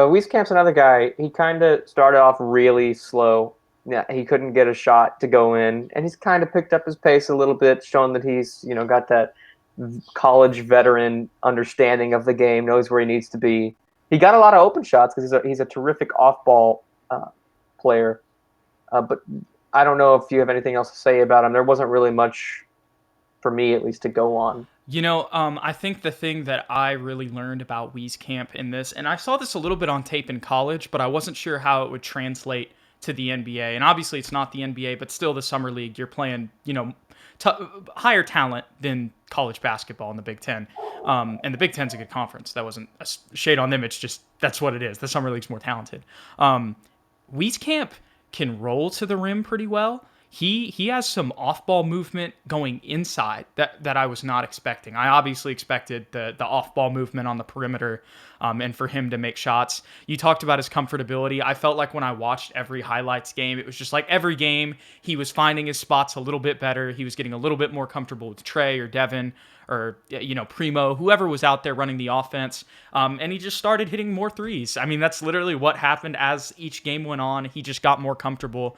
Wieskamp's another guy. He kind of started off really slow. Yeah, he couldn't get a shot to go in, and he's kind of picked up his pace a little bit, shown that he's got that college veteran understanding of the game, knows where he needs to be. He got a lot of open shots because he's a terrific off ball player. But I don't know if you have anything else to say about him. There wasn't really much for me, at least, to go on. I think the thing that I really learned about Wieskamp in this, and I saw this a little bit on tape in college, but I wasn't sure how it would translate to the NBA. And obviously, it's not the NBA, but still the summer league. You're playing, t- higher talent than college basketball in the Big Ten. And the Big Ten's a good conference. That wasn't a shade on them. It's just that's what it is. The summer league's more talented. Wieskamp can roll to the rim pretty well. He has some off ball movement going inside that I was not expecting. I obviously expected the off ball movement on the perimeter, and for him to make shots. You talked about his comfortability. I felt like when I watched every highlights game, it was just like every game he was finding his spots a little bit better. He was getting a little bit more comfortable with Trey or Devin or Primo, whoever was out there running the offense, and he just started hitting more threes. I mean, that's literally what happened as each game went on. He just got more comfortable.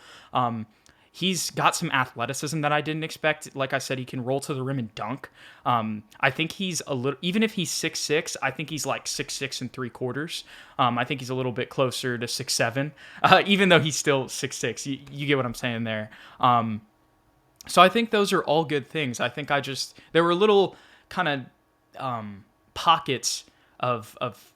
He's got some athleticism that I didn't expect. Like I said, he can roll to the rim and dunk. I think he's a little, even if he's 6'6", I think he's like 6'6 3/4. I think he's a little bit closer to 6'7", even though he's still 6'6". You get what I'm saying there. So I think those are all good things. I think there were little kind of pockets of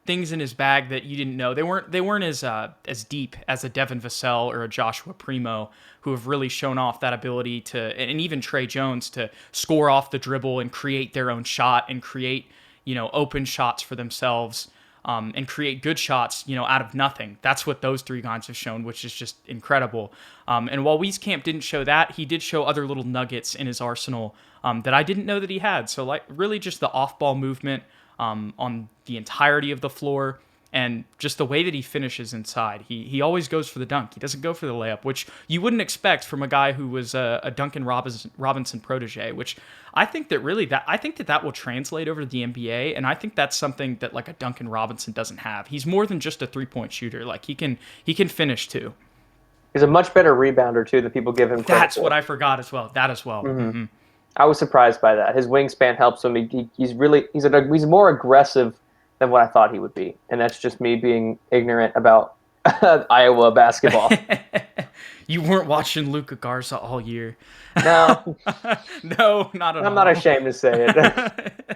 things in his bag that you didn't know. They weren't as deep as a Devin Vassell or a Joshua Primo, who have really shown off that ability to, and even Trey Jones, to score off the dribble and create their own shot and create open shots for themselves, and create good shots out of nothing. That's what those three guys have shown, which is just incredible. And while Wieskamp didn't show that, he did show other little nuggets in his arsenal that I didn't know that he had. So like really just the off ball movement, on the entirety of the floor, and just the way that he finishes inside. He always goes for the dunk. He doesn't go for the layup, which you wouldn't expect from a guy who was a Duncan Robinson protege, which I think that will translate over to the NBA, and I think that's something that like a Duncan Robinson doesn't have. He's more than just a three-point shooter. Like he can finish too. He's a much better rebounder too than people give him credit That's what for. I forgot as well. That as well. Mm-hmm. I was surprised by that. His wingspan helps him. He's more aggressive than what I thought he would be, and that's just me being ignorant about Iowa basketball. You weren't watching Luka Garza all year. No, No, not at I'm all. not ashamed to say it.